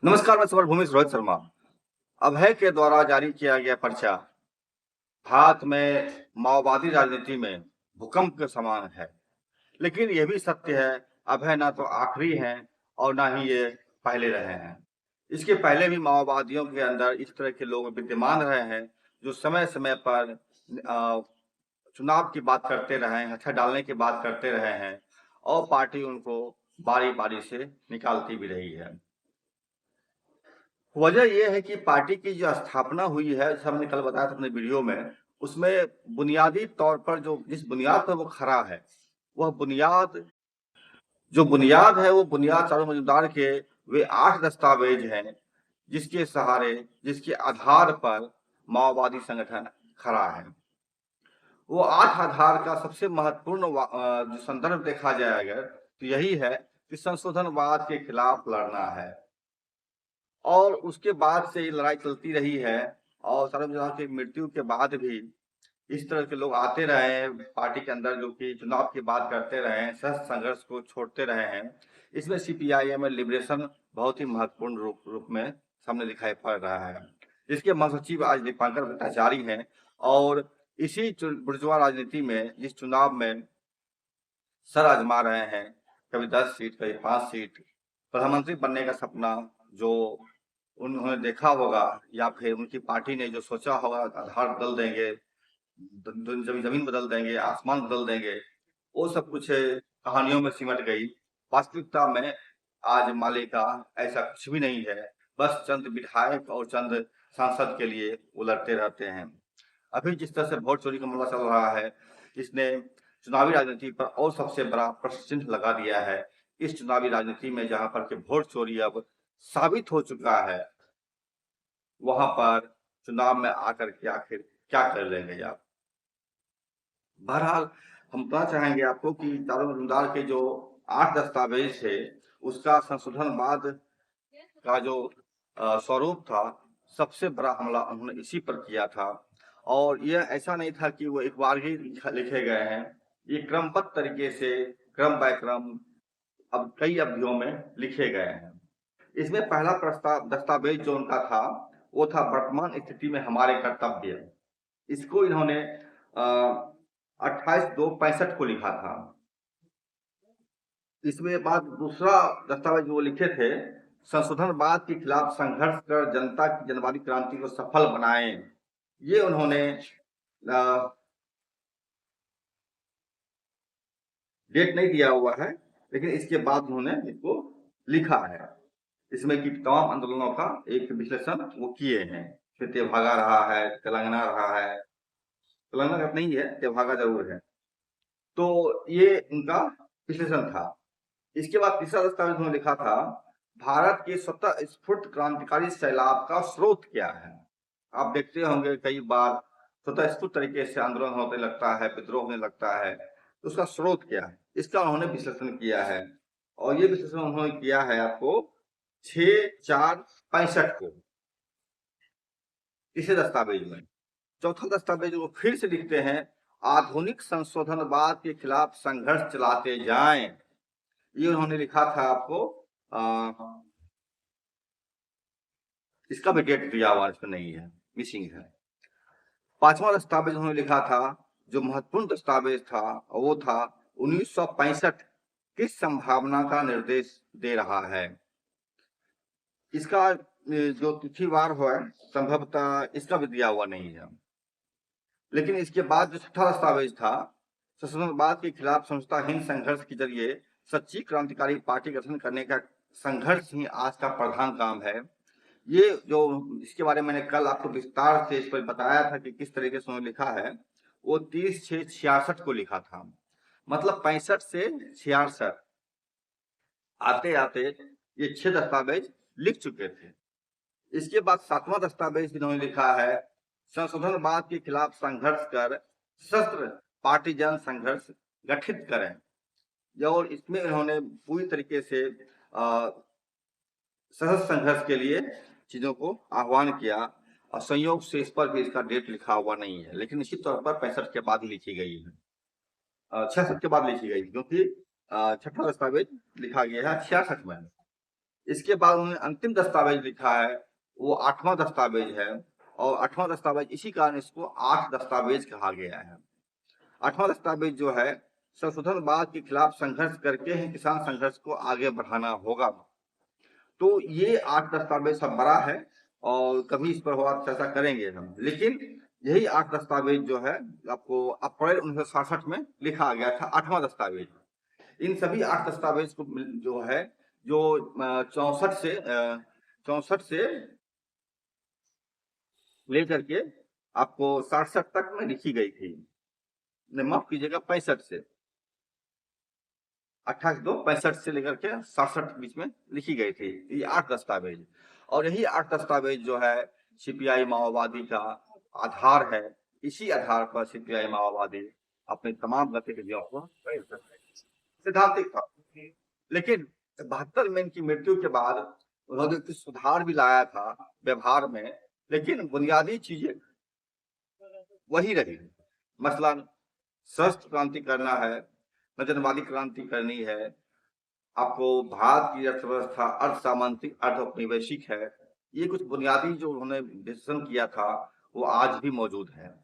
नमस्कार, मैं समरभूमि से रोहित शर्मा। अभय के द्वारा जारी किया गया पर्चा भारत में माओवादी राजनीति में भूकंप के समान है। लेकिन यह भी सत्य है, अभय ना तो आखिरी हैं और ना ही ये पहले रहे हैं। इसके पहले भी माओवादियों के अंदर इस तरह के लोग विद्यमान रहे हैं, जो समय-समय पर चुनाव की बात करते रहे हैं, हथियार डालने की बात करते रहे हैं और पार्टी उनको बारी-बारी से निकालती भी रही है। वजह ये है कि पार्टी की जो स्थापना हुई है, जैसा मैंने कल बताया था अपने वीडियो में, उसमें बुनियादी तौर पर जिस बुनियाद पर वो खड़ा है, वह बुनियाद है, वो बुनियाद चारों मजूमदार के वे 8 दस्तावेज हैं, जिसके सहारे, जिसके आधार पर माओवादी संगठन खड़ा है। वो 8 आधार का सबसे महत्वपूर्ण जो संदर्भ देखा जाए अगर, तो यही है कि संशोधनवाद के खिलाफ लड़ना है। और उसके बाद से ये लड़ाई चलती रही है और सर्वजला की मृत्यु के बाद भी इस तरह के लोग आते रहे हैं पार्टी के अंदर, जो कि चुनाव की बात करते रहे हैं, सशस्त्र संघर्ष को छोड़ते रहे हैं। इसमें सीपीआईएम लिबरेशन बहुत ही महत्वपूर्ण रूप में सामने दिखाई पड़ रहा है, जिसके महासचिव आज दीपांकर भट्टाचार्य हैं। और इसी बुर्जुआ राजनीति में जिस चुनाव में सर आजमा रहे हैं, कभी 10 सीट, कभी 5 सीट, प्रधानमंत्री बनने का सपना जो उन्होंने देखा होगा या फिर उनकी पार्टी ने जो सोचा होगा, आधार बदल देंगे, जमीन बदल देंगे, आसमान बदल देंगे, वो सब कुछ कहानियों में सिमट गई। वास्तविकता में आज माले का ऐसा कुछ भी नहीं है, बस चंद विधायक और चंद सांसद के लिए वो लड़ते रहते हैं। अभी जिस तरह से वोट चोरी का मामला चल रहा है, इसने चुनावी राजनीति पर और सबसे बड़ा प्रश्न चिन्ह लगा दिया है। इस चुनावी राजनीति में जहां पर के वोट चोरी अब साबित हो चुका है, वहां पर चुनाव में आकर के आखिर क्या कर लेंगे आप? बहरहाल हम बताना चाहेंगे आपको कि चारों मजूमदार के जो 8 दस्तावेज थे, उसका संशोधनवाद का जो स्वरूप था, सबसे बड़ा हमला उन्होंने इसी पर किया था। और यह ऐसा नहीं था कि वो एक बार ही लिखे गए हैं, ये क्रमबद्ध तरीके से क्रम बाय क्रम अब कई अवधियों में लिखे गए हैं। इसमें पहला प्रस्ताव दस्तावेज जो उनका था, वो था वर्तमान स्थिति में हमारे कर्तव्य। इसको इन्होंने 28/2/65 को लिखा था। इसमें बाद दूसरा दस्तावेज वो लिखे थे, संशोधनवाद के खिलाफ संघर्ष कर जनता की जनवादी क्रांति को सफल बनाएं। ये उन्होंने डेट नहीं दिया हुआ है, लेकिन इसके बाद उन्होंने इसको लिखा है। इसमें की तमाम आंदोलनों का एक विश्लेषण वो किए हैं। फिर तेभागा रहा है, तेलंगाना रहा है, तेलंगाना नहीं है, तेभागा जरूर है। तो ये उनका विश्लेषण था। इसके बाद तीसरा दस्तावेज उन्होंने लिखा था, भारत के स्वतः स्फूर्त क्रांतिकारी सैलाब का स्रोत क्या है? आप देखते होंगे कई बार स्वतः स्फूर्त तरीके से आंदोलन होने लगता है, विद्रोह होने लगता है, तो उसका स्रोत क्या है? इसका उन्होंने विश्लेषण किया है। और ये विश्लेषण उन्होंने किया है आपको 6/4/65 को, तीसरे दस्तावेज में। चौथा दस्तावेज वो फिर से लिखते हैं, आधुनिक संशोधनवाद के खिलाफ संघर्ष चलाते जाएं। ये उन्होंने लिखा था आपको, इसका भी डेट दिया हुआ इसमें नहीं है, मिसिंग है। पांचवा दस्तावेज उन्होंने लिखा था, जो महत्वपूर्ण दस्तावेज था, वो था 1965 किस संभावना का निर्देश दे रहा है। इसका जो तिथिवार है, संभवतः इसका भी दिया हुआ नहीं है। लेकिन इसके बाद जो छठा दस्तावेज था, संशोधनवाद के खिलाफ समझौताहीन संघर्ष के जरिए सच्ची क्रांतिकारी पार्टी गठन करने का संघर्ष ही आज का प्रधान काम है। ये जो इसके बारे में मैंने कल आपको विस्तार से इस पर बताया था कि किस तरीके से उन्होंने लिखा है, वो 30/6/66 को लिखा था। मतलब 65 से 66 आते आते ये 6 दस्तावेज लिख चुके थे। इसके बाद 7वां दस्तावेज इन्होंने लिखा है, संशोधनवाद के खिलाफ संघर्ष कर सशस्त्र पार्टी जन संघर्ष गठित करें। और इसमें इन्होंने पूरी तरीके से सशस्त्र संघर्ष के लिए चीजों को आह्वान किया। और संयोग से इस पर भी इसका डेट लिखा हुआ नहीं है, लेकिन निश्चित तौर पर 65 के बाद ही लिखी गई है, 66 के बाद लिखी गई, क्योंकि छठा दस्तावेज लिखा गया है 66 में। इसके बाद उन्होंने अंतिम दस्तावेज लिखा है, वो 8वां दस्तावेज है, और 8वां दस्तावेज इसी कारण इसको 8 दस्तावेज कहा गया है। 8वां दस्तावेज जो है, संशोधनवाद के खिलाफ संघर्ष करके ही किसान संघर्ष को आगे बढ़ाना होगा। तो ये 8 दस्तावेज सब बड़ा है और कभी इस पर और चर्चा करेंगे हम। लेकिन यही 8 दस्तावेज जो है आपको अप्रैल 1966 में लिखा गया था, 8वां दस्तावेज। इन सभी 8 दस्तावेज को जो है, जो 64 से लेकर के आपको 67 तक में लिखी गई थी। माफ कीजिएगा, 65 से 28/2/65 से लेकर के 67 बीच में लिखी गई थी ये 8 दस्तावेज। और यही 8 दस्तावेज जो है सीपीआई माओवादी का आधार है। इसी आधार पर सीपीआई माओवादी अपनी तमाम गतिविधियों को सैद्धांतिक था। लेकिन 72 में इनकी मृत्यु के बाद उन्होंने कुछ सुधार भी लाया था व्यवहार में, लेकिन बुनियादी चीजें वही रही। मसलन सशस्त्र क्रांति करना है, नजरवादी क्रांति करनी है, आपको भारत की अर्थव्यवस्था अर्ध सामांतिक अर्ध औपनिवेशिक है। ये कुछ बुनियादी जो उन्होंने डिसीजन किया था वो आज भी मौजूद है।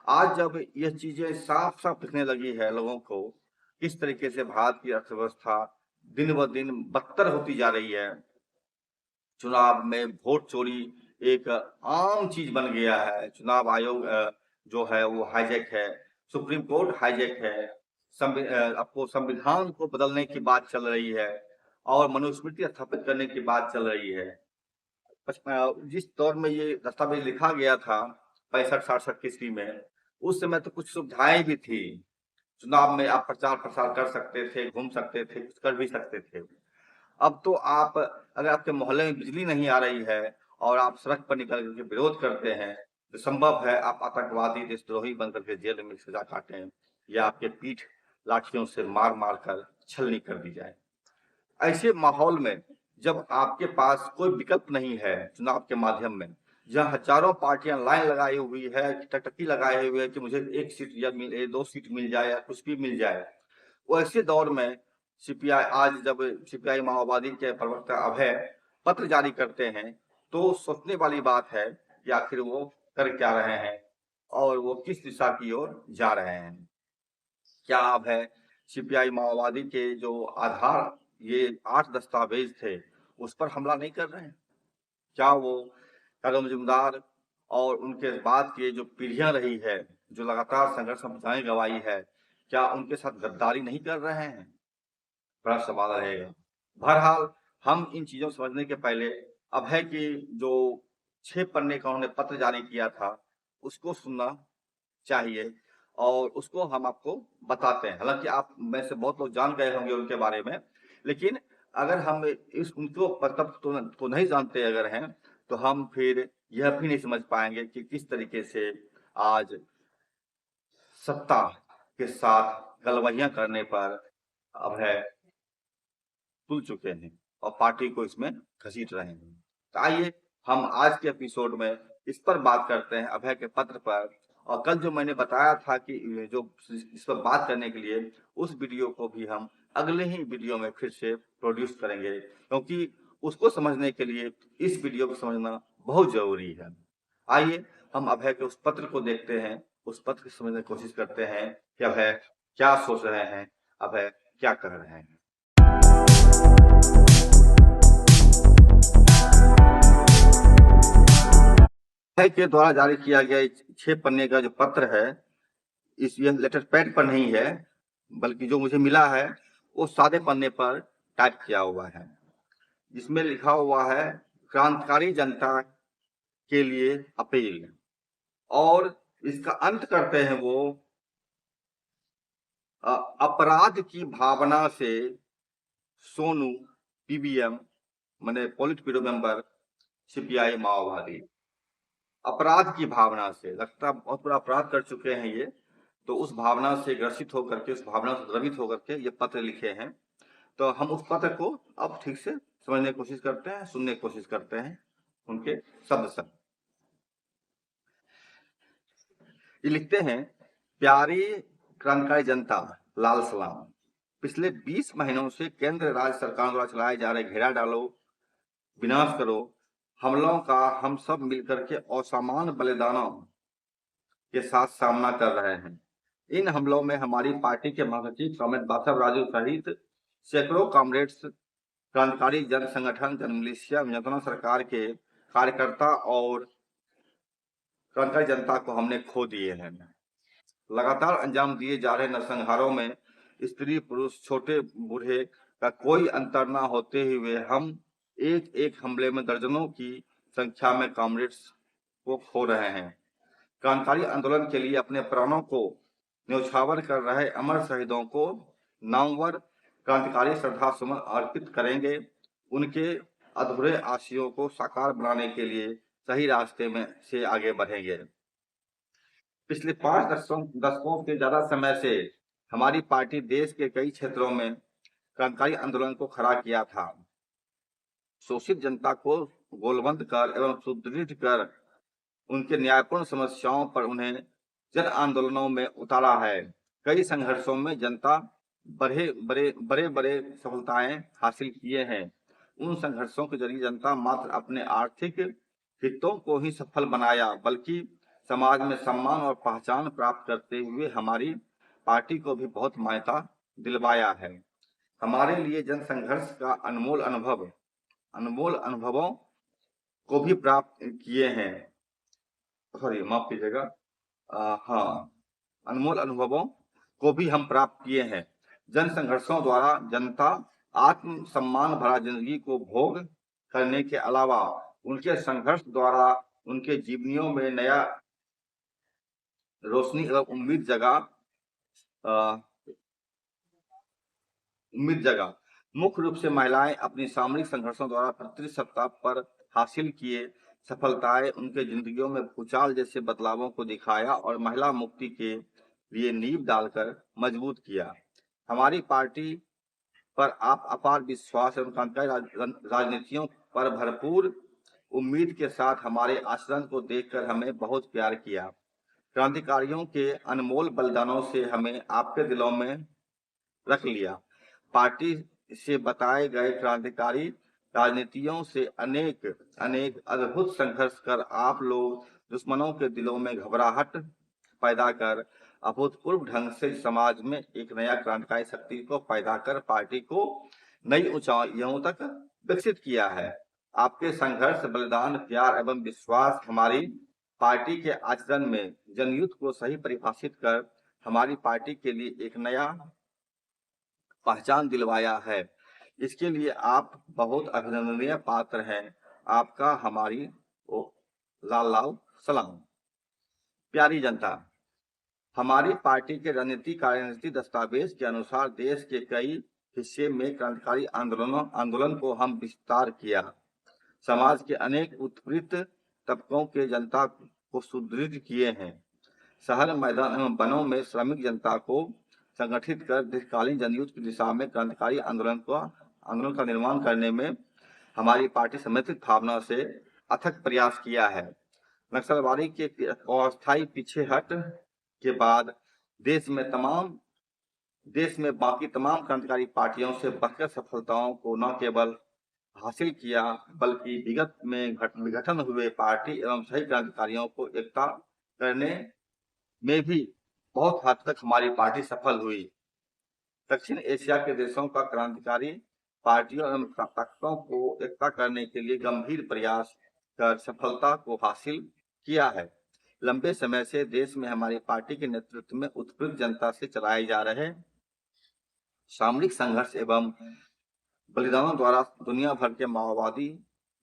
आज जब ये चीजें साफ साफ दिखने लगी है लोगों को, किस तरीके से भारत की अर्थव्यवस्था दिन ब दिन बदतर होती जा रही है, चुनाव में वोट चोरी एक आम चीज बन गया है, चुनाव आयोग जो है वो हाईजैक है, सुप्रीम कोर्ट हाईजैक है, आपको संविधान को बदलने की बात चल रही है और मनुस्मृति स्थापित करने की बात चल रही है। जिस दौर में ये दस्तावेज लिखा गया था 65-66 ईस्वी में, उस समय तो कुछ सुविधाएं भी थी। चुनाव में आप प्रचार प्रसार कर सकते थे, घूम सकते थे, कुछ कर भी सकते थे। अब तो आप अगर आपके मोहल्ले में बिजली नहीं आ रही है और आप सड़क पर निकल के विरोध करते हैं, तो संभव है आप आतंकवादी देशद्रोही बनकर के जेल में सजा काटें या आपके पीठ लाठियों से मार मार कर छलनी कर दी जाए। ऐसे माहौल में जब आपके पास कोई विकल्प नहीं है चुनाव के माध्यम में, जहां हजारों पार्टियां लाइन लगाई हुई है, टकटकी लगाए हुए है कि मुझे 1 सीट या 2 सीट मिल जाए या कुछ भी मिल जाए, वो ऐसे दौर में सीपीआई आज जब सीपीआई माओवादी के प्रवक्ता अभय पत्र जारी करते हैं, तो सोचने वाली बात है कि आखिर वो कर क्या रहे हैं और वो किस दिशा की ओर जा रहे हैं। क्या अभय सीपीआई माओवादी के जो आधार ये 8 दस्तावेज थे उस पर हमला नहीं कर रहे हैं? क्या वो यादव मजूमदार और उनके बाद की जो पीढ़ियां रही है, जो लगातार संघर्ष में जान गंवाई है, क्या उनके साथ गद्दारी नहीं कर रहे हैं? बड़ा सवाल रहेगा। बहरहाल हम इन चीजों को समझने के पहले अभय की जो 6 पन्ने का उन्होंने पत्र जारी किया था उसको सुनना चाहिए और उसको हम आपको बताते हैं। हालांकि आप में से बहुत लोग जान गए होंगे उनके बारे में, लेकिन अगर हम इस उनको तब तो नहीं जानते अगर हैं, तो हम फिर यह भी नहीं समझ पाएंगे कि किस तरीके से आज सत्ता के साथ गलवहियां करने पर अभय तुल चुके हैं और पार्टी को इसमें घसीट रहे हैं। तो आइए हम आज के एपिसोड में इस पर बात करते हैं, अभय के पत्र पर। और कल जो मैंने बताया था कि जो इस पर बात करने के लिए, उस वीडियो को भी हम अगले ही वीडियो में फिर से प्रोड्यूस करेंगे, क्योंकि उसको समझने के लिए इस वीडियो को समझना बहुत जरूरी है। आइए हम अभय के उस पत्र को देखते हैं, उस पत्र को समझने की कोशिश करते हैं कि अभय क्या सोच रहे हैं, अभय क्या कर रहे हैं। के द्वारा जारी किया गया 6 पन्ने का जो पत्र है, इस ये लेटर पैड पर नहीं है, बल्कि जो मुझे मिला है वो सादे पन्ने पर टाइप किया हुआ है, जिसमें लिखा हुआ है क्रांतिकारी जनता के लिए अपील। और इसका अंत करते हैं वो अपराध की भावना से सोनू पीबीएम माने पोलिट ब्यूरो मेंबर सीपीआई माओवादी। अपराध की भावना से लगता बहुत बड़ा अपराध कर चुके हैं ये, तो उस भावना से ग्रसित होकर के, उस भावना से द्रवित होकर के ये पत्र लिखे हैं। तो हम उस पत्र को अब ठीक से समझने की कोशिश करते हैं, सुनने की कोशिश करते हैं उनके शब्द। ये लिखते हैं, प्यारी क्रांतिकारी जनता, लाल सलाम। पिछले 20 महीनों से केंद्र राज्य सरकार द्वारा चलाए जा रहे घेरा डालो, विनाश करो। हमलों का हम सब मिलकर के असामान्य बलिदानों के साथ सामना कर रहे हैं। इन हमलों में हमारी पार्टी के महासचिव कॉमरेड बासव राजू सहित सैकड़ों कॉमरेड्स, क्रांतिकारी जन संगठन, जन मिलिशिया, नियंत्रण सरकार के कार्यकर्ता और क्रांतिकारी जनता को हमने खो दिए हैं। लगातार अंजाम दिए जा रहे नरसंहारों में स्त्री, पुरुष, छोटे बूढ़े का कोई अंतर न होते हुए हम एक एक हमले में दर्जनों की संख्या में कॉमरेड्स को खो रहे हैं। क्रांतिकारी आंदोलन के लिए अपने प्राणों को न्यौछावर कर रहे अमर शहीदों को नामवर क्रांतिकारी श्रद्धा सुमन अर्पित करेंगे। उनके अधूरे आशयों को साकार बनाने के लिए सही रास्ते में से आगे बढ़ेंगे। पिछले 5 दशकों से ज्यादा समय से हमारी पार्टी देश के कई क्षेत्रों में क्रांतिकारी आंदोलन को खड़ा किया था। शोषित जनता को गोलबंद कर एवं सुदृढ़ कर उनके न्यायपूर्ण समस्याओं पर उन्हें जन आंदोलनों में उतारा है। कई संघर्षों में जनता बड़े सफलताएं हासिल किए हैं। उन संघर्षों के जरिए जनता मात्र अपने आर्थिक हितों को ही सफल बनाया, बल्कि समाज में सम्मान और पहचान प्राप्त करते हुए हमारी पार्टी को भी बहुत मान्यता दिलवाया है। हमारे लिए जन संघर्ष का अनमोल अनुभवों को भी प्राप्त किए हैं। सॉरी, माफ कीजिएगा। हाँ, अनमोल अनुभवों को भी हम प्राप्त किए हैं। जन संघर्षों द्वारा जनता आत्म सम्मान भरा जिंदगी को भोग करने के अलावा उनके संघर्ष द्वारा उनके जीवनियों में नया रोशनी एवं उम्मीद जगा। मुख्य रूप से महिलाएं अपनी सामरिक संघर्षों द्वारा प्रतिष्ठित सत्ता पर हासिल किए सफलताएं उनके जिंदगियों में भूचाल जैसे बदलावों को दिखाया और महिला मुक्ति के लिए नींव डालकर मजबूत किया। हमारी पार्टी पर आप अपार विश्वास एवं क्रांतिकारी राजनीतियों पर भरपूर उम्मीद के साथ हमारे आचरण को देखकर हमें बहुत प्यार किया। क्रांतिकारियों के अनमोल बलिदानों से हमें आपके दिलों में रख लिया। पार्टी से बताए गए क्रांतिकारी राजनीतियों से अनेक अद्भुत संघर्ष कर आप लोग दुश्मनों के दिलों में घबराहट पैदा कर अभूतपूर्व ढंग से समाज में एक नया क्रांतिकारी शक्ति को पैदा कर पार्टी को नई ऊंचाइयों तक विकसित किया है। आपके संघर्ष, बलिदान, प्यार एवं विश्वास हमारी पार्टी के आचरण में जनयुद्ध को सही परिभाषित कर हमारी पार्टी के लिए एक नया पहचान दिलवाया है। इसके लिए आप बहुत अभिनंदनीय पात्र हैं। आपका हमारी लाल सलाम। प्यारी जनता, हमारी पार्टी के रणनीति दस्तावेज के अनुसार देश के कई हिस्से में क्रांतिकारी आंदोलन को हम विस्तार किया। समाज के अनेक उत्पीड़ित तबकों के जनता को सुदृढ़ किए हैं। शहर, मैदान एवं वनों में श्रमिक जनता को संगठित कर दीर्घकालीन जनयुद्ध की दिशा में क्रांतिकारी आंदोलन का निर्माण करने में हमारी पार्टी समर्पित भावना से अथक प्रयास किया है। नक्सलवादी के अस्थायी पीछे हट के बाद देश में बाकी तमाम क्रांतिकारी पार्टियों से बढ़कर सफलताओं को न केवल हासिल किया, बल्कि विगत में विघटन हुए पार्टी एवं सही क्रांतिकारियों को एकता करने में भी बहुत हद तक हमारी पार्टी सफल हुई। दक्षिण एशिया के देशों का क्रांतिकारी पार्टियों एवं ताकतों को एकता करने के लिए गंभीर प्रयास कर सफलता को हासिल किया है। लंबे समय से देश में हमारी पार्टी के नेतृत्व में उत्पीड़ित जनता से चलाए जा रहे सामरिक संघर्ष एवं बलिदानों द्वारा दुनिया भर के माओवादी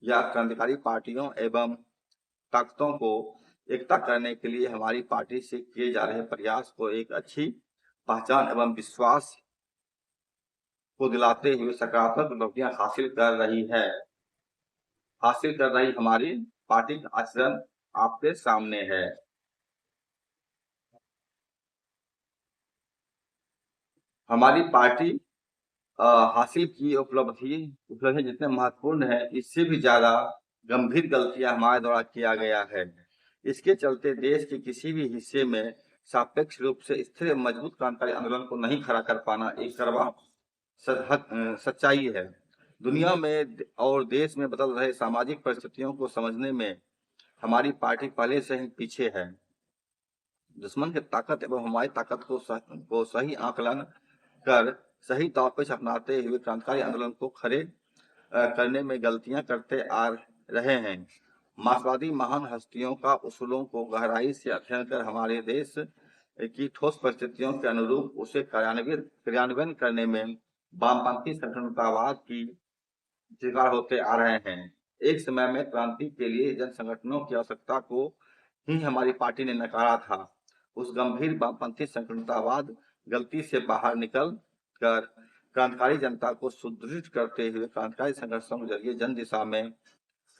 या क्रांतिकारी पार्टियों एवं ताकतों को एकता करने के लिए हमारी पार्टी से किए जा रहे प्रयास को एक अच्छी पहचान एवं विश्वास को दिलाते हुए सकारात्मक उपलब्धियां हासिल कर रही हमारी पार्टी का आचरण आपके सामने है। हमारी पार्टी हासिल की उपलब्धि जितने महत्वपूर्ण है, इससे भी ज्यादा गंभीर गलतियां हमारे द्वारा किया गया है। इसके चलते देश के किसी भी हिस्से में सापेक्ष रूप से स्थिर मजबूत क्रांतिकारी आंदोलन को नहीं खड़ा कर पाना एक कड़वा सच्चाई है। दुनिया में और देश में बदल रहे सामाजिक परिस्थितियों को समझने में हमारी पार्टी पहले से ही पीछे है। दुश्मन की ताकत एवं हमारी ताकत को सही आकलन कर सही दाव अपनाते हुए क्रांतिकारी आंदोलन को खड़े करने में गलतियां करते आ रहे हैं। मार्क्सवादी महान हस्तियों का उसूलों को गहराई से अध्ययन कर हमारे देश की ठोस परिस्थितियों के अनुरूप उसे क्रियान्वयन करने में वामपंथी संगठनवाद की शिकार होते आ रहे हैं। एक समय में क्रांति के लिए जन संगठनों की आवश्यकता को ही हमारी पार्टी ने नकारा था। उस गंभीर वामपंथी संगठनवाद गलती से बाहर निकल कर क्रांतिकारी जनता को सुदृढ़ करते हुए क्रांतिकारी संघर्षों के जरिए जन दिशा में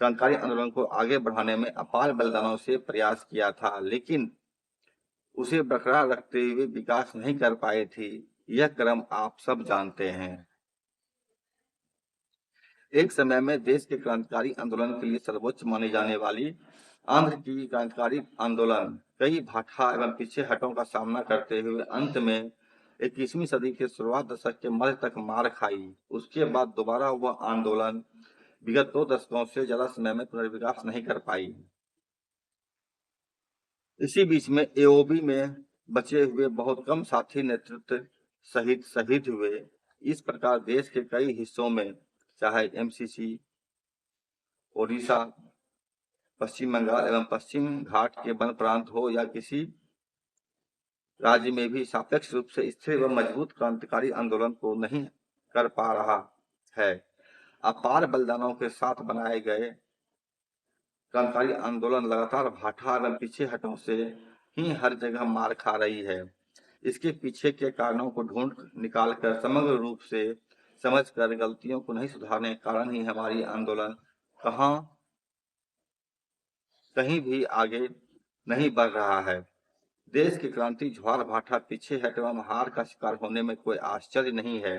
क्रांतिकारी आंदोलन को आगे बढ़ाने में अपार बलिदानों से प्रयास किया था, लेकिन उसे बरकरार रखते हुए विकास नहीं कर पाए थी। यह क्रम आप सब जानते हैं। एक समय में देश के क्रांतिकारी आंदोलन के लिए सर्वोच्च मानी जाने वाली आंध्र की क्रांतिकारी आंदोलन कई भाटा एवं पीछे हटों का सामना करते हुए अंत में 21वीं सदी के शुरुआत दशक के मध्य तक मार खाई। उसके बाद दोबारा वह आंदोलन विगत 2 दशकों से ज्यादा समय में पुनर्विकास नहीं कर पाई। इसी बीच में एओबी में बचे हुए बहुत कम साथी नेतृत्व सहित शहीद हुए। इस प्रकार देश के कई हिस्सों में, चाहे एमसीसी, ओडिशा, पश्चिम बंगाल एवं पश्चिम घाट के वन प्रांत हो या किसी राज्य में भी सापेक्ष रूप से स्थिर व मजबूत क्रांतिकारी आंदोलन को नहीं कर पा रहा है। अपार बलिदानों के साथ बनाए गए क्रांतिकारी आंदोलन लगातार भाटा एवं पीछे हटों से ही हर जगह मार खा रही है। इसके पीछे के कारणों को ढूंढ निकाल कर समग्र रूप से समझकर गलतियों को नहीं सुधारने के कारण ही हमारी आंदोलन कहीं भी आगे नहीं बढ़ रहा है। देश की क्रांति ज्वार भाटा पीछे हट एवं हार का शिकार होने में कोई आश्चर्य नहीं है।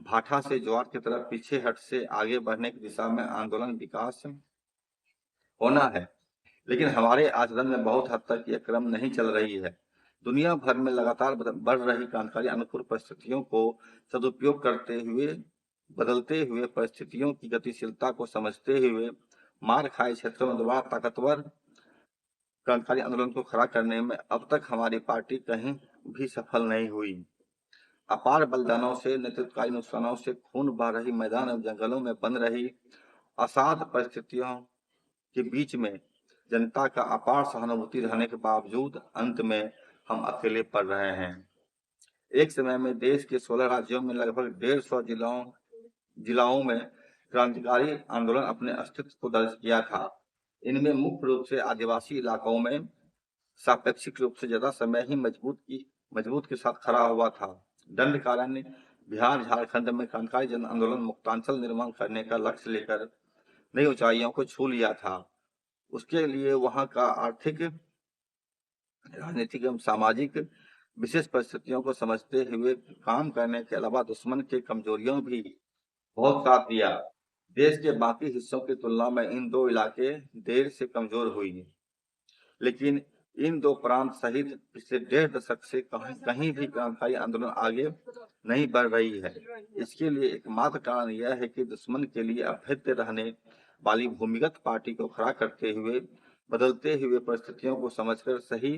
भाटा से ज्वार की तरफ पीछे हट से आगे बढ़ने की दिशा में आंदोलन विकास होना है, लेकिन हमारे आचरण में बहुत हद तक यह क्रम नहीं चल रही है। दुनिया भर में लगातार बढ़ रही क्रांतिकारी अनुकूल परिस्थितियों को सदुपयोग करते हुए बदलते हुए परिस्थितियों की गतिशीलता को समझते हुए मार खाए क्षेत्रों में दोबारा ताकतवर क्रांतिकारी आंदोलन को खड़ा करने में अब तक हमारी पार्टी कहीं भी सफल नहीं हुई। अपार बलिदानों से, नेतृत्वकारी नुकसानों से, खून बह रही मैदान एवं जंगलों में बन रही असाध परिस्थितियों के बीच में जनता का अपार सहानुभूति रहने के बावजूद अंत में हम अकेले पड़ रहे हैं। एक समय में देश के 16 राज्यों में लगभग 150 जिलाओं में क्रांतिकारी आंदोलन अपने अस्तित्व को दर्ज किया था। इनमें मुख्य रूप से आदिवासी इलाकों में सापेक्षिक रूप से ज्यादा समय ही मजबूत के साथ खड़ा हुआ था। दंडकारण्य बिहार झारखंड में क्रांतिकारी जन आंदोलन मुक्तांचल निर्माण करने का लक्ष्य लेकर नई ऊंचाइयों को छू लिया था। उसके लिए वहां का आर्थिक, राजनीतिक एवं सामाजिक विशेष परिस्थितियों को समझते हुए काम करने के अलावा दुश्मन के कमजोरियों भी बहुत साथ दिया। देश के बाकी हिस्सों की तुलना में इन दो इलाके देर से कमजोर हुई, लेकिन इन दो प्रांत सहित पिछले 1.5 दशक से कहीं भी क्रांतिकारी आंदोलन आगे नहीं बढ़ रही है। इसके लिए एकमात्र कारण यह है कि दुश्मन के लिए अभेद्य रहने वाली भूमिगत पार्टी को खड़ा करते हुए बदलते हुए परिस्थितियों को समझकर सही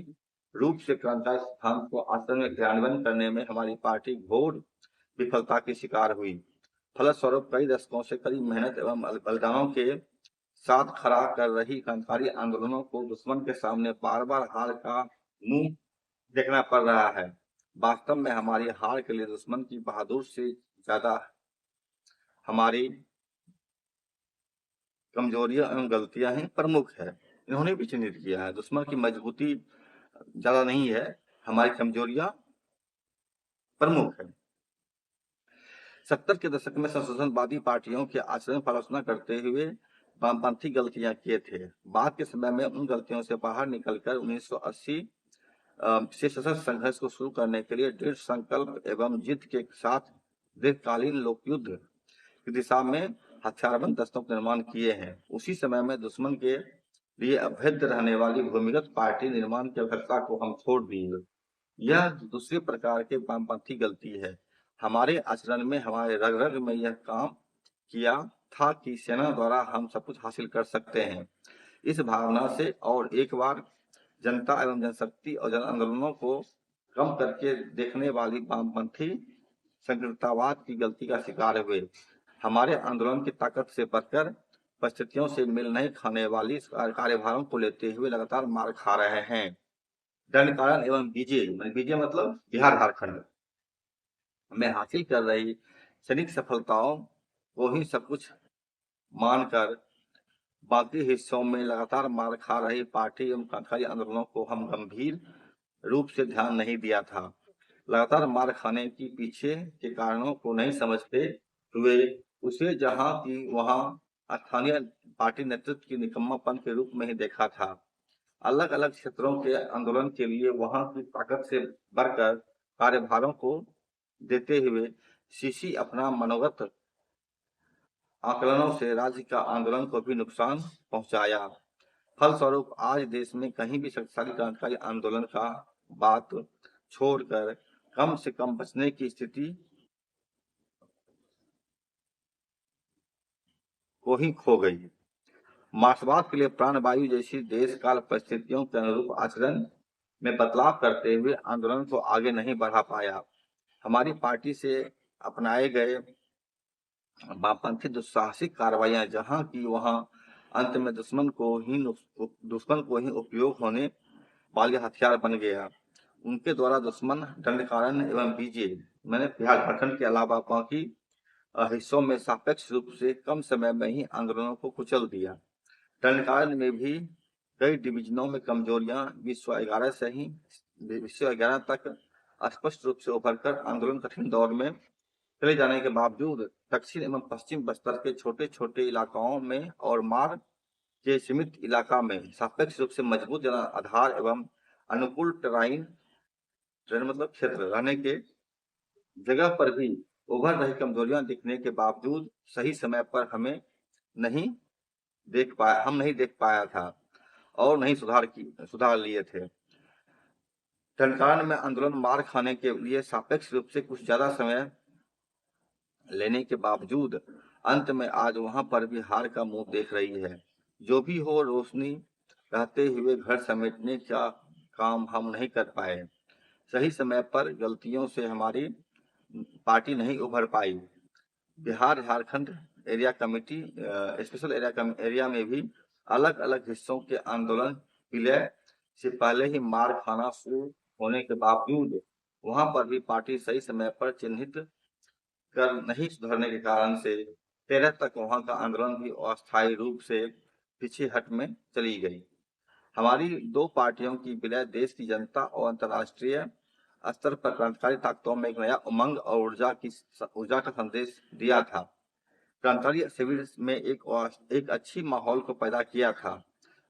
रूप से क्रांतिकारी सिद्धांत को आचरण में क्रियान्वयन करने में हमारी पार्टी घोर विफलता की शिकार हुई। फलस्वरूप कई दशकों से कड़ी मेहनत एवं बलिदानों के साथ खड़ा कर रही क्रांतिकारी आंदोलनों को दुश्मन के सामने बार बार हार का मुंह देखना पड़ रहा है। वास्तव में हमारी हार के लिए दुश्मन की बहादुर से ज्यादा हमारी कमजोरियां एवं गलतियां ही प्रमुख है। इन्होंने भी चिन्हित किया है। दुश्मन की मजबूती ज्यादा नहीं है, हमारी कमजोरियां प्रमुख है। 70 के दशक में संशोधनवादी पार्टियों के आचरण पर आलोचना करते हुए वामपंथी गलतियां किए थे। बाद के समय में उन गलतियों से बाहर निकलकर 1980 से सशस्त्र संघर्ष को शुरू करने के लिए दृढ़ संकल्प एवं जिद के साथ दीर्घकालीन लोकयुद्ध की दिशा में हथियारबंद दस्तों का निर्माण किए हैं। उसी समय में दुश्मन के लिए अभेद्य रहने वाली भूमिगत पार्टी निर्माण की आवश्यकता को हम छोड़ दिए। यह दूसरे प्रकार के वामपंथी गलती है। हमारे आचरण में, हमारे रग रग में यह काम किया था कि सेना द्वारा हम सब कुछ हासिल कर सकते हैं। इस भावना से और एक बार जनता एवं जनशक्ति और जन आंदोलनों को कम करके देखने वाली वामपंथी संकीर्णतावाद की गलती का शिकार हुए। हमारे आंदोलन की ताकत से बढ़कर परिस्थितियों से मेल नहीं खाने वाली इस कार्यभारों को लेते हुए लगातार मार खा रहे हैं। दंड एवं विजय मतलब बिहार झारखंड में हासिल कर रही सैनिक सफलताओं को ही सब कुछ मानकर बाकी हिस्सों में लगातार मार खा रही पार्टी एवं क्रांतिकारी आंदोलनों को हम गंभीर रूप से ध्यान नहीं दिया था। लगातार मार खाने की पीछे के कारणों को नहीं समझते हुए उसे जहां की वहां स्थानीय पार्टी नेतृत्व की निकम्मापन के रूप में ही देखा था। अलग अलग क्षेत्रों के आंदोलन के लिए वहां की ताकत से बढ़कर कार्यभारों को देते हुए सीसी अपना मनोगत आकलनों से राज्य का आंदोलन को भी नुकसान पहुंचाया। फलस्वरूप आज देश में कहीं भी शक्तिशाली क्रांतिकारी आंदोलन का बात छोड़कर कम से कम बचने की स्थिति को ही खो गई। मार्क्सवाद के लिए प्राणवायु जैसी देश काल परिस्थितियों के अनुरूप आचरण में बदलाव करते हुए आंदोलन को आगे नहीं बढ़ा पाया। हमारी पार्टी से अपनाए गए वामपंथी दुस्साहसिक कार्रवाइयां जहां की वहां अंत में दुश्मन को ही उपयोग होने वाले हथियार बन गया। उनके द्वारा दुश्मन दंडकारण्य एवं बीजे मैंने बिहार झारखंड के अलावा बाकी हिस्सों में सापेक्ष रूप से कम समय में ही आंदोलनों को कुचल दिया। दंडकारण्य में भी कई डिवीजनों में कमजोरियां विश्व 11 तक स्पष्ट रूप से उभरकर आंदोलन कठिन दौर में चले जाने के बावजूद दक्षिण एवं पश्चिम बस्तर के छोटे छोटे इलाकाओं में और मार के सीमित इलाका में सापेक्ष रूप से मजबूत जन आधार एवं अनुकूल टराइन मतलब क्षेत्र रहने के जगह पर भी उभर रही कमजोरियां दिखने के बावजूद सही समय पर हम नहीं देख पाया था और नहीं सुधार लिए थे। दंडकारण्य में आंदोलन मार खाने के लिए सापेक्ष रूप से कुछ ज्यादा समय लेने के बावजूद अंत में आज वहां पर भी हार का मुंह देख रही है। जो भी हो, रोशनी रहते हुए घर समेटने का काम हम नहीं कर पाए। सही समय पर गलतियों से हमारी पार्टी नहीं उभर पाई। Bihar Jharkhand area committee special area में भी अलग अलग हिस्सों के आंदोलन विलय से पहले ही मार खाना शुरू होने के बावजूद वहां पर भी पार्टी सही समय पर चिन्हित कर नहीं सुधरने के कारण से 13 तक वहां का आंदोलन भी अस्थायी रूप से पीछे हट में चली गई। हमारी दो पार्टियों की विलय देश की जनता और अंतर्राष्ट्रीय स्तर पर क्रांतिकारी ताकतों में एक नया उमंग और ऊर्जा का संदेश दिया था। क्रांतिकारी शिविर में एक अच्छी माहौल को पैदा किया था।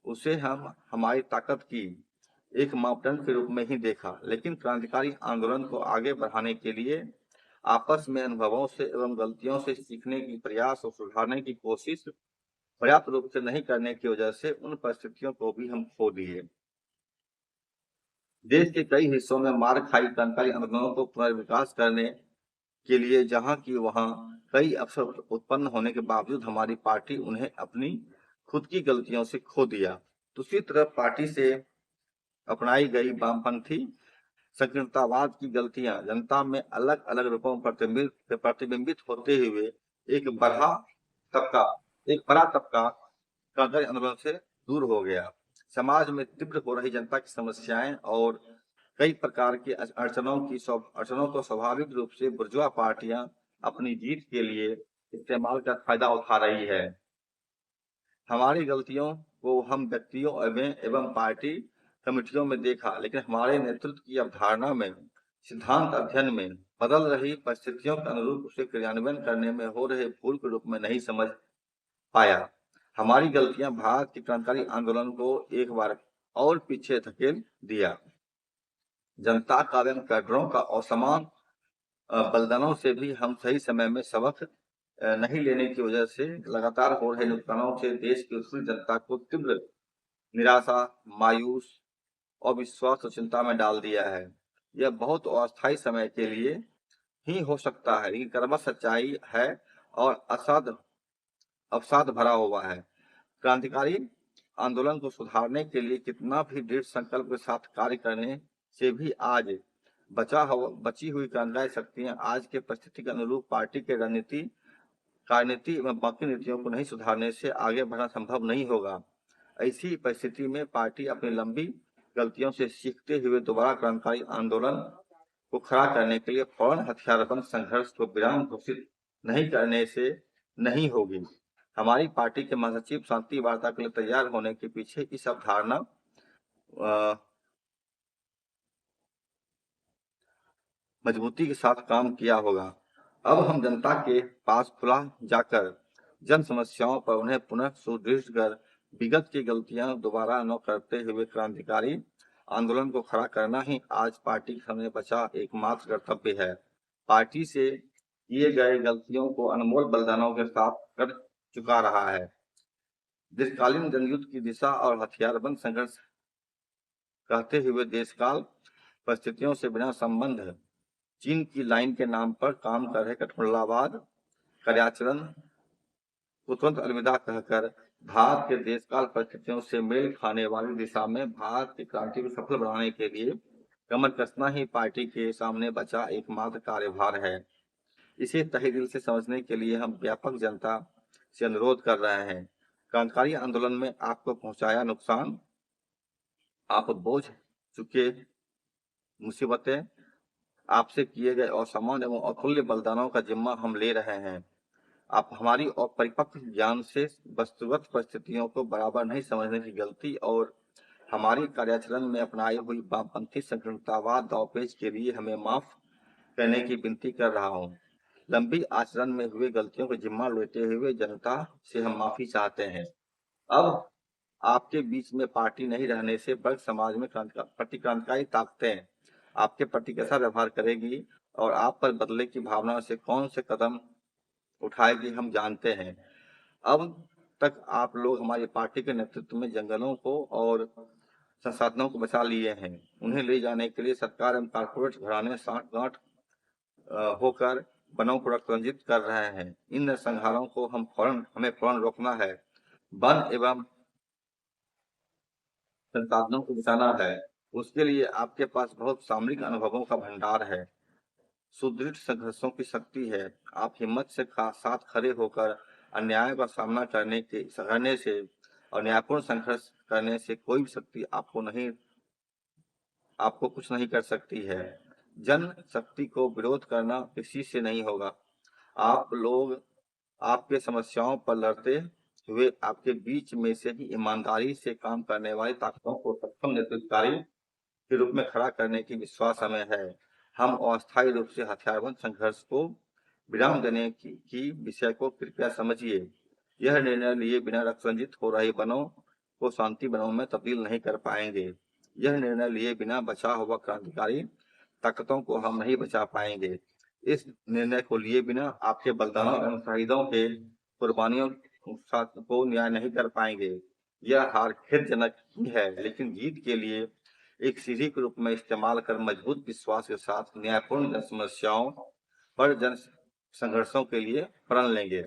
उसे हम हमारी ताकत की एक मापदंड के रूप में ही देखा, लेकिन क्रांतिकारी आंदोलन को आगे बढ़ाने के लिए आपस में अनुभवों से एवं गलतियों से सीखने की प्रयास और सुधारने की कोशिश पर्याप्त रूप से नहीं करने की वजह से उन परिस्थितियों को भी हम खो दिए। देश के कई हिस्सों में मार खाई क्रांतिकारी आंदोलनों को पुनर्विकास करने के लिए जहां की वहां कई अवसर उत्पन्न होने के बावजूद हमारी पार्टी उन्हें अपनी खुद की गलतियों से खो दिया। दूसरी तरफ पार्टी से अपनाई गई वामपंथी संकीर्णतावाद की गलतियां जनता में अलग अलग रूपों में प्रतिबिंबित होते हुए एक बड़ा तबका क्रांतिकारी आंदोलन से दूर हो गया। समाज में तीव्र हो रही जनता की समस्याएं और कई प्रकार की अड़चनों को स्वाभाविक रूप से बुर्जुआ पार्टियां अपनी जीत के लिए इस्तेमाल कर फायदा उठा रही है। हमारी गलतियों को हम व्यक्तियों एवं पार्टी कमेटियों में देखा, लेकिन हमारे नेतृत्व की अवधारणा में सिद्धांत अध्ययन में बदल रही परिस्थितियों के अनुरूप उसे क्रियान्वयन करने में हो रहे भूल के रूप में नहीं समझ पाया। हमारी गलतियां भारत के क्रांतिकारी आंदोलन को एक बार और पीछे धकेल दिया। जनता का एवं कैडरों का असमान बलिदानों से भी हम सही समय में सबक नहीं लेने की वजह से लगातार हो रहे नुकसानों से देश की उत्साही जनता को तीव्र निराशा, मायूस और विश्वास और चिंता में डाल दिया है। यह बहुत अस्थायी समय के लिए ही हो सकता है, लेकिन कर्मठ सच्चाई है और असद अवसाद भरा हुआ है। क्रांतिकारी आंदोलन को सुधारने के लिए कितना भी दृढ़ संकल्प के साथ कार्य करने से भी आज बची हुई क्रांतिकारी शक्तियां आज के परिस्थिति के अनुरूप पार्टी के राजनीति एवं बाकी नीतियों को नहीं सुधारने से आगे बढ़ना संभव नहीं होगा। ऐसी परिस्थिति में पार्टी अपनी लंबी गलतियों से सीखते हुए दोबारा क्रांतिकारी आंदोलन को खड़ा करने के लिए फौरन हथियारबंद संघर्ष को विराम घोषित नहीं करने से नहीं होगी। हमारी पार्टी के महासचिव शांति वार्ता के लिए तैयार होने के पीछे इस अवधारणा मजबूती के साथ काम किया होगा। अब हम जनता के पास खुला जाकर जन समस्याओं पर उन्हें पुनः सुदृढ़ कर विगत की गलतियां दोबारा न करते हुए क्रांतिकारी आंदोलन को खड़ा करना ही आज पार्टी के सामने बचा एकमात्र कर्तव्य है। पार्टी से किए गए गलतियों को अनमोल बलिदानों के साथ कर चुका रहा है। दीर्घकालीन जनयुद्ध की दिशा और हथियारबंद संघर्ष कहते हुए देशकाल परिस्थितियों से बिना संबंध चीन की लाइन के नाम पर काम कर रहे कठपुतलावाद कार्याचरण को तुरंत अलविदा कहकर भारत के देशकाल परिस्थितियों से मेल खाने वाली दिशा में भारत की क्रांति को सफल बनाने के लिए कमर कसना ही पार्टी के सामने बचा एकमात्र कार्यभार है। इसे तहे दिल से समझने के लिए हम व्यापक जनता से अनुरोध कर रहे हैं। क्रांतिकारी आंदोलन में आपको पहुंचाया नुकसान, आप बोझ चुके मुसीबतें, आपसे किए गए असामान्य एवं अतुल्य बलिदानों का जिम्मा हम ले रहे हैं। आप हमारी अपरिपक्व ज्ञान से वस्तुगत परिस्थितियों को बराबर नहीं समझने की गलती और हमारी कार्याचरण में अपनाई हुई वामपंथी संकीर्णतावाद दावपेच के लिए हमें माफ करने की विनती कर रहा हूँ। लंबी आचरण में हुए गलतियों को जिम्मा लेते हुए जनता से हम माफी चाहते हैं। अब आपके बीच में पार्टी नहीं रहने से वर्ग समाज में प्रतिक्रांतिकारी ताकतें आपके प्रति कैसा व्यवहार करेगी और आप पर बदले की भावना से कौन से कदम उठाएगी हम जानते हैं। अब तक आप लोग हमारी पार्टी के नेतृत्व में जंगलों को और संसाधनों को बचा लिए हैं। उन्हें ले जाने के लिए सरकार एवं कारपोरेट घराने साठगांठ होकर वनों को रंजित कर रहे हैं। इन नरसंहारों को हमें फौरन रोकना है। वन एवं संसाधनों को बचाना है। उसके लिए आपके पास बहुत सामरिक अनुभवों का भंडार है, सुदृढ़ संघर्षों की शक्ति है। आप हिम्मत से साथ खड़े होकर अन्याय का सामना करने से और न्यायपूर्ण संघर्ष करने से कोई भी शक्ति आपको कुछ नहीं कर सकती है। जन शक्ति को विरोध करना किसी से नहीं होगा। आप लोग आपके समस्याओं पर लड़ते हुए आपके बीच में से ही ईमानदारी से काम करने वाली ताकतों को सक्षम नेतृत्वकारी के रूप में खड़ा करने की विश्वास हमें है। हम अस्थायी रूप से हथियारबंद संघर्ष को विराम देने की विषय को कृपया समझिए। यह निर्णय लिए बिना रक्षरंजित हो रहे वनों को शांति वनों में तब्दील नहीं कर पाएंगे। यह निर्णय लिए बिना बचा हुआ क्रांतिकारी ताकतों को हम नहीं बचा पाएंगे। इस निर्णय को लिए बिना आपके बलिदानों एवं शहीदों के कुर्बानियों को न्याय नहीं कर पाएंगे। यह हार खेदजनक ही है, लेकिन जीत के लिए एक सीढ़ी के रूप में इस्तेमाल कर मजबूत विश्वास के साथ न्यायपूर्ण जन समस्याओं पर जन संघर्षों के लिए प्रण लेंगे।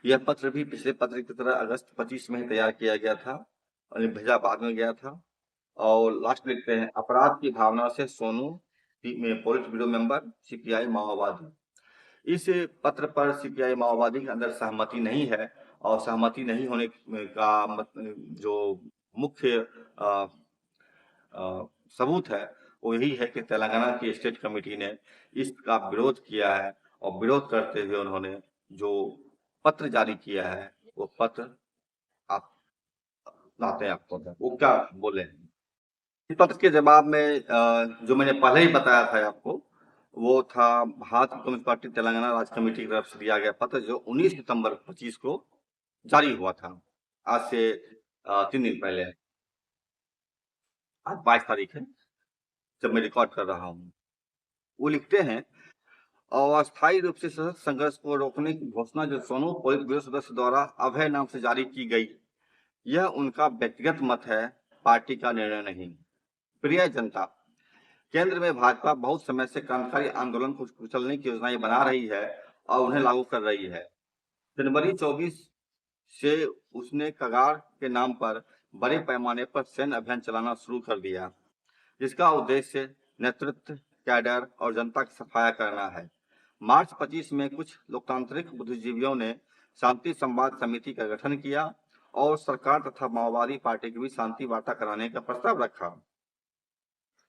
यह पत्र भी पिछले पत्र की तरह अगस्त 25 में तैयार किया गया था और भेजा बाद में गया था। और लास्ट लिखते हैं, अपराध की भावना से सोनू में पोलिट ब्यूरो मेंबर सीपीआई माओवादी। इस पत्र पर सीपीआई माओवादी के अंदर सहमति नहीं है और सहमति नहीं होने का जो मुख्य सबूत है वो यही है कि तेलंगाना की स्टेट कमेटी ने इसका विरोध किया है और विरोध करते हुए उन्होंने जो पत्र जारी किया है वो पत्र आप लाते हैं आपको वो क्या बोले। इस पत्र के जवाब में जो मैंने पहले ही बताया था आपको वो था भारतीय कम्युनिस्ट पार्टी तेलंगाना राज्य कमेटी की तरफ से दिया गया पत्र जो 19 सितंबर 25 को जारी हुआ था। आज से 3 दिन पहले, आज 22 तारीख है जब मैं रिकॉर्ड कर रहा हूँ। वो लिखते हैं, अस्थायी रूप से सशक्त संघर्ष को रोकने की घोषणा जो सोनू पोलित ब्यूरो सदस्य द्वारा अभय नाम से जारी की गई, यह उनका व्यक्तिगत मत है, पार्टी का निर्णय नहीं। प्रिय जनता, केंद्र में भाजपा बहुत समय से क्रांतिकारी आंदोलन को कुचलने की योजनाएं बना रही है और उन्हें लागू कर रही है। जनवरी 24 से उसने कगार के नाम पर बड़े पैमाने पर सैन्य अभियान चलाना शुरू कर दिया, जिसका उद्देश्य नेतृत्व, कैडर और जनता की सफाया करना है। मार्च 25 में कुछ लोकतांत्रिक बुद्धिजीवियों ने शांति संवाद समिति का गठन किया और सरकार तथा माओवादी पार्टी के बीच शांति वार्ता कराने का प्रस्ताव रखा।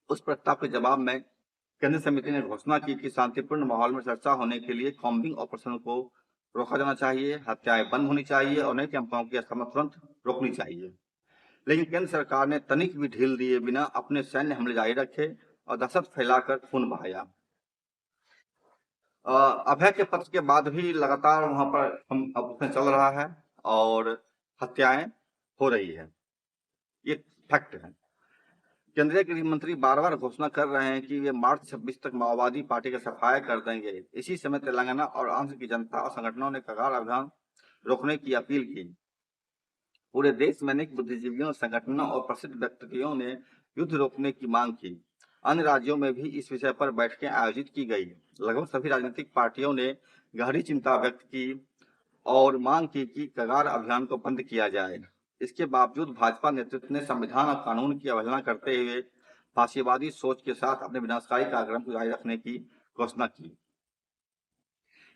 उस प्रस्ताव के जवाब में केंद्रीय समिति ने घोषणा की कि शांतिपूर्ण माहौल में चर्चा होने के लिए कॉम्बिंग ऑपरेशन को रोका जाना चाहिए, हत्याएं बंद होनी चाहिए और नई अफवाहों की स्थापना तुरंत रोकनी चाहिए। लेकिन केंद्र सरकार ने तनिक भी ढील दिए बिना अपने सैन्य हमले जारी रखे और दहशत फैलाकर खून बहाया। अभय के पत्र के बाद भी लगातार वहां पर हम ऑपरेशन चल रहा है और हत्याएं हो रही है, ये फैक्ट है। केंद्रीय गृह मंत्री बार-बार घोषणा कर रहे हैं कि वे मार्च 26 तक माओवादी पार्टी का सफाया कर देंगे। इसी समय तेलंगाना और आंध्र की जनता और संगठनों ने कगार अभियान रोकने की अपील की। पूरे देश में अनेक बुद्धिजीवियों, संगठनों और प्रसिद्ध व्यक्तियों ने युद्ध रोकने की मांग की। अन्य राज्यों में भी इस विषय पर बैठकें आयोजित की गई। लगभग सभी राजनीतिक पार्टियों ने गहरी चिंता व्यक्त की और मांग की कि कगार अभियान को बंद किया जाए। इसके बावजूद भाजपा नेतृत्व ने संविधान और कानून की अवहेलना करते हुए फांसीवादी सोच के साथ अपने विनाशकारी कार्यक्रम को जारी रखने की घोषणा की।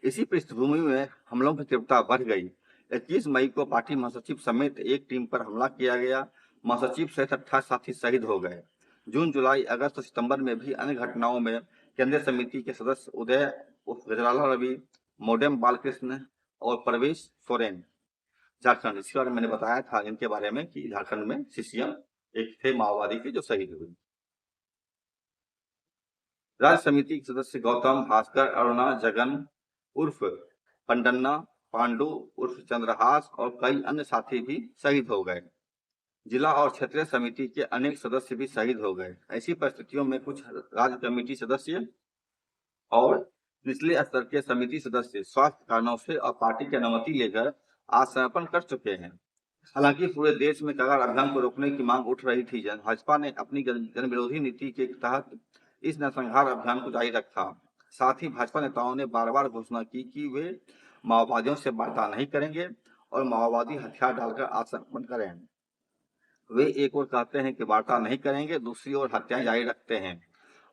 इसी पृष्ठभूमि में हमलों की तीव्रता बढ़ गई। 21 मई को पार्टी महासचिव समेत एक टीम पर हमला किया गया। महासचिव सहित 28 साथी शहीद हो गए। जून, जुलाई, अगस्त और सितंबर में भी अन्य घटनाओं में केंद्रीय समिति के सदस्य उदय उर्फ गजराला रवि, मोडेम बालकृष्ण और प्रवेश सोरेन झारखंड, इसके बारे में मैंने बताया था इनके बारे में कि झारखंड में सीसीएम एक थे माओवादी के जो शहीद हुए। राज्य समिति के सदस्य गौतम, भास्कर, अरुणा, जगन उर्फ पंडन्ना, पांडु उर्फ चंद्रहास और कई अन्य साथी भी शहीद हो गए। जिला और क्षेत्रीय समिति के अनेक सदस्य भी शहीद हो गए। ऐसी परिस्थितियों में कुछ राज्य कमेटी सदस्य और निचले स्तर के समिति सदस्य स्वास्थ्य कारणों से और पार्टी की अनुमति लेकर आत्मसमर्पण कर चुके हैं। हालांकि पूरे देश में कगार अभियान को रोकने की मांग उठ रही थी। भाजपा ने अपनी जन विरोधी नीति के तहत इस नरसंहार अभियान को जारी रखा। साथ ही भाजपा नेताओं ने बार बार घोषणा की कि वे माओवादियों से वार्ता नहीं करेंगे और माओवादी हथियार डालकर आत्मसमर्पण करें। वे एक ओर कहते हैं कि वार्ता नहीं करेंगे, दूसरी ओर हत्याएं जारी रखते हैं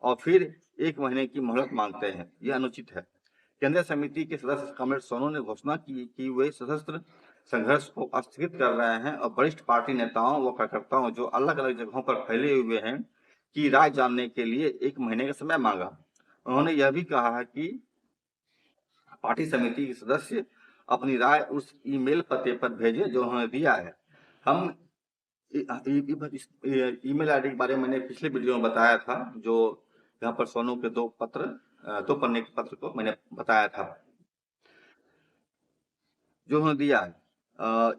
और फिर 1 महीने की मोहलत मांगते हैं। यह अनुचित है। केंद्रीय समिति के सदस्य कॉमरेड सोनू ने घोषणा की कि वे सशस्त्र संघर्ष को स्थगित कर रहे हैं और वरिष्ठ पार्टी नेताओं व कार्यकर्ताओं जो अलग अलग जगहों पर फैले हुए हैं की राय जानने के लिए 1 महीने का समय मांगा। उन्होंने यह भी कहा है कि पार्टी समिति के सदस्य अपनी राय उस ईमेल पते पर भेजें जो उन्होंने दिया है। हम ईमेल आईडी के बारे में मैंने पिछले वीडियो में बताया था, जो यहाँ पर सोनू के 2 पन्ने के पत्र को मैंने बताया था जो उन्होंने दिया है।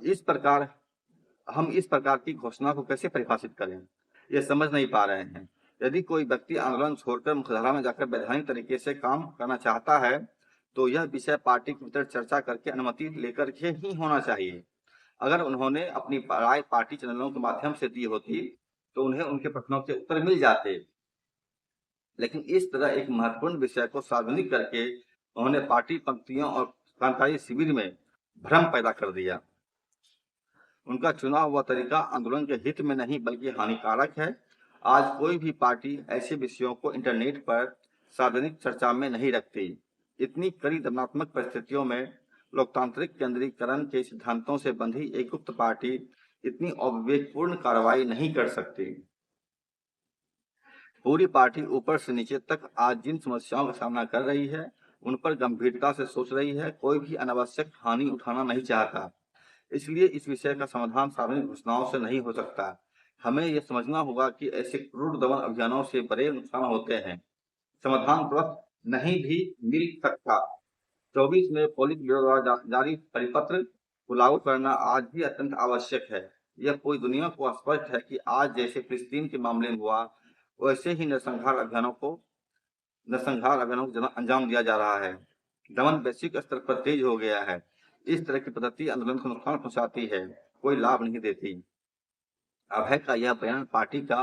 इस प्रकार की घोषणा को कैसे परिभाषित करें, ये समझ नहीं पा रहे हैं। यदि कोई व्यक्ति आंदोलन छोड़कर मुख्यधारा में जाकर वैधानिक तरीके से काम करना चाहता है तो यह विषय पार्टी के भीतर चर्चा करके अनुमति लेकर के ही होना चाहिए। अगर उन्होंने अपनी राय पार्टी चैनलों के माध्यम से दी होती तो उन्हें उनके प्रश्नों के उत्तर मिल जाते, लेकिन इस तरह एक महत्वपूर्ण विषय को सार्वजनिक करके उन्होंने पार्टी पंक्तियों और क्रांतिकारी शिविर में भ्रम पैदा कर दिया। उनका चुना हुआ तरीका आंदोलन के हित में नहीं बल्कि हानिकारक है। आज कोई भी पार्टी ऐसे विषयों को इंटरनेट पर सार्वजनिक चर्चा में नहीं रखती। इतनी कड़ी दंडात्मक परिस्थितियों में लोकतांत्रिक केंद्रीकरण के सिद्धांतों से बंधी एक गुप्त पार्टी इतनी अविवेकपूर्ण कार्रवाई नहीं कर सकती। पूरी पार्टी ऊपर से नीचे तक आज जिन समस्याओं का सामना कर रही है उन पर गंभीरता से सोच रही है। कोई भी अनावश्यक हानि उठाना नहीं चाहता, इसलिए इस विषय का समाधान सार्वजनिक घोषणाओं से नहीं हो सकता। हमें यह समझना होगा कि ऐसे क्रूर दमन अभियानों से बड़े नुकसान होते हैं। समाधान तुरंत नहीं भी मिल सकता। 24 में पोलित ब्यूरो द्वारा जारी परिपत्र को लागू करना आज भी अत्यंत आवश्यक है। यह पूरी दुनिया को स्पष्ट है कि आज जैसे फिलिस्तीन के मामले में हुआ वैसे ही नरसंहार अभियानों को अंजाम दिया जा रहा है। दमन वैश्विक स्तर पर तेज हो गया है। इस तरह की पद्धति आंदोलन को नुकसान पहुंचाती है, कोई लाभ नहीं देती। अभय का यह बयान पार्टी का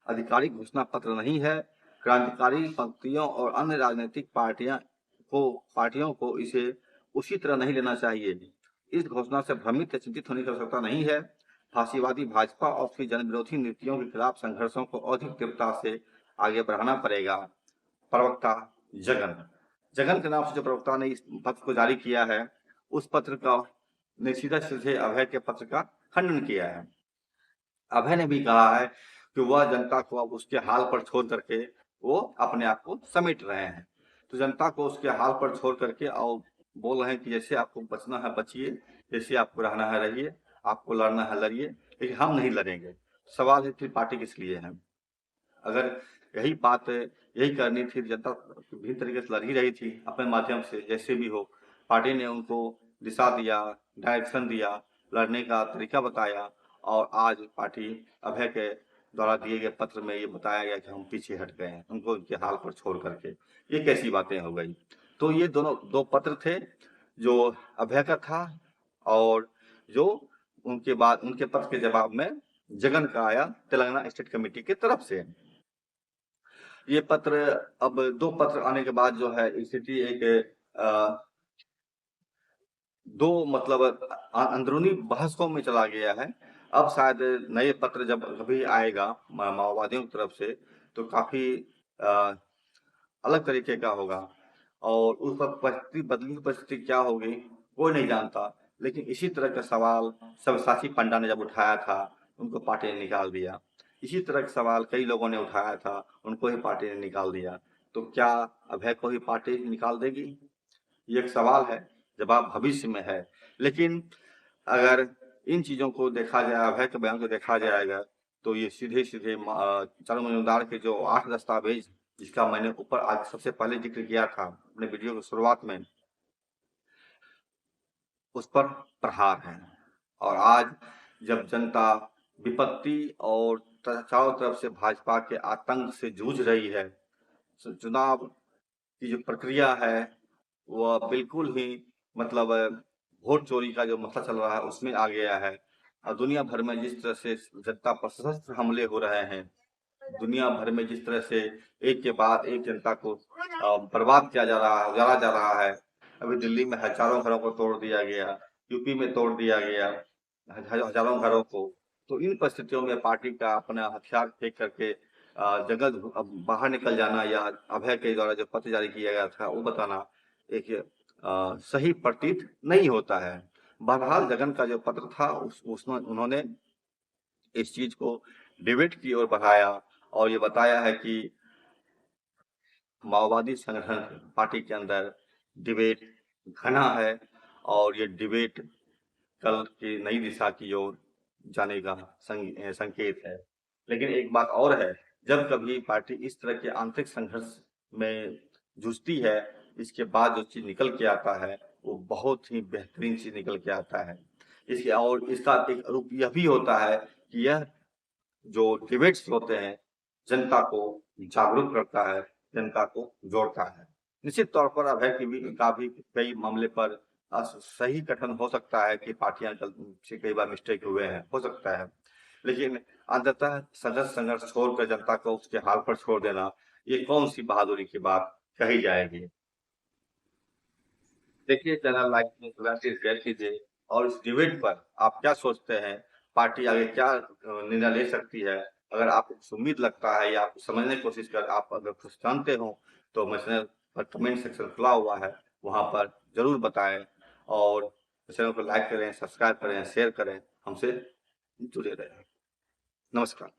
आधिकारिक घोषणा पत्र नहीं है। क्रांतिकारी पंक्तियों और अन्य राजनीतिक पार्टियों को इसे उसी तरह नहीं लेना चाहिए। इस घोषणा से भ्रमित या चिंतित होने की आवश्यकता नहीं है। फांसीवादी भाजपा और उसकी जनविरोधी नीतियों के खिलाफ संघर्षों को अधिक तीव्रता से आगे बढ़ाना पड़ेगा। प्रवक्ता जगन जगन के नाम से जो प्रवक्ता ने इस पत्र को जारी किया है, उस पत्र का ने सीधे अभय के पत्र का खंडन किया है। अभय ने भी कहा है कि वह जनता को अब उसके हाल पर छोड़ करके वो अपने आप को समेट रहे हैं। तो जनता को उसके हाल पर छोड़ करके और बोल रहे हैं कि जैसे आपको बचना है बचिए, जैसे आपको रहना है रहिए, आपको लड़ना है लड़िए, लेकिन हम नहीं लड़ेंगे। सवाल है फिर पार्टी किस लिए है? अगर यही बात यही करनी थी, जनता विभिन्न तरीके से लड़ ही रही थी अपने माध्यम से, जैसे भी हो पार्टी ने उनको दिशा दिया, डायरेक्शन दिया, लड़ने का तरीका बताया, और आज पार्टी अभय के द्वारा दिए गए पत्र में ये बताया गया कि हम पीछे हट गए हैं उनको उनके हाल पर छोड़ करके। ये कैसी बातें हो गई? तो ये दोनों दो पत्र थे, जो अभय का था और जो उनके बाद उनके पत्र के जवाब में जगन का आया तेलंगाना स्टेट कमेटी की तरफ से। ये पत्र, अब दो पत्र आने के बाद जो है स्थिति एक दो मतलब अंदरूनी बहसों में चला गया है। अब शायद नए पत्र जब कभी आएगा माओवादियों की तरफ से, तो काफी अलग तरीके का होगा, और उस वक्त परिस्थिति बदली, परिस्थिति क्या होगी कोई नहीं जानता। लेकिन इसी तरह का सवाल सबसाची पंडा ने जब उठाया था, उनको पार्टी ने निकाल दिया। इसी तरह का सवाल कई लोगों ने उठाया था, उनको ही पार्टी ने निकाल दिया। तो क्या अभय को ही पार्टी निकाल देगी? ये एक सवाल है, जवाब भविष्य में है। लेकिन अगर इन चीजों को देखा जाए, अभय के बयान को देखा जाएगा, तो ये सीधे सीधे चारू मजूमदार के जो 8 दस्तावेज, जिसका मैंने ऊपर आज सबसे पहले जिक्र किया था अपने वीडियो की शुरुआत में, उस पर प्रहार है। और आज जब जनता विपत्ति और चारों तरफ से भाजपा के आतंक से जूझ रही है, चुनाव की जो प्रक्रिया है वह बिल्कुल ही मतलब वोट चोरी का जो मसला चल रहा है उसमें आ गया है। और दुनिया भर में जिस तरह से जनता पर सशस्त्र हमले हो रहे हैं, दुनिया भर में जिस तरह से एक के बाद एक जनता को बर्बाद किया जा रहा है, उजाड़ा जा रहा है। अभी दिल्ली में हजारों घरों को तोड़ दिया गया, यूपी में तोड़ दिया गया हजारों घरों को। तो इन परिस्थितियों में पार्टी का अपना हथियार फेंक करके जंगल बाहर निकल जाना, या अभय के द्वारा जो पत्र जारी किया गया था वो बताना एक सही प्रतीत नहीं होता है। बहरहाल जगन का जो पत्र था उसमें उन्होंने इस चीज को डिबेट की ओर बढ़ाया, और ये बताया है कि माओवादी संगठन पार्टी के अंदर डिबेट घना है, और ये डिबेट कल की नई दिशा की ओर जाने का संकेत है। लेकिन एक बात और है, जब कभी पार्टी इस तरह के आंतरिक संघर्ष में जूझती है, इसके बाद जो चीज निकल के आता है वो बहुत ही बेहतरीन चीज निकल के आता है। इसके और इसका एक रूप यह भी होता है कि यह जो डिबेट्स होते हैं, जनता को जागरूक करता है, जनता को जोड़ता है। निश्चित तौर पर अभय की भी का भी कई मामले पर सही कथन हो सकता है कि पार्टियां से कई बार मिस्टेक हुए हैं, हो सकता है। लेकिन अंततः संघर्ष छोड़कर जनता को उसके हाल पर छोड़ देना, ये कौन सी बहादुरी की बात कही जाएगी? देखिए, चैनल लाइक कीजिए, शेयर कीजिए, और इस डिबेट पर आप क्या सोचते हैं? पार्टी आगे क्या निर्णय ले सकती है? अगर आपको कुछ उम्मीद लगता है या आप समझने की कोशिश कर आप अगर कुछ जानते हो, तो मैं चैनल पर कमेंट सेक्शन खुला हुआ है, वहाँ पर ज़रूर बताएँ, और चैनल को लाइक करें, सब्सक्राइब करें, शेयर करें, हमसे जुड़े रहें। नमस्कार।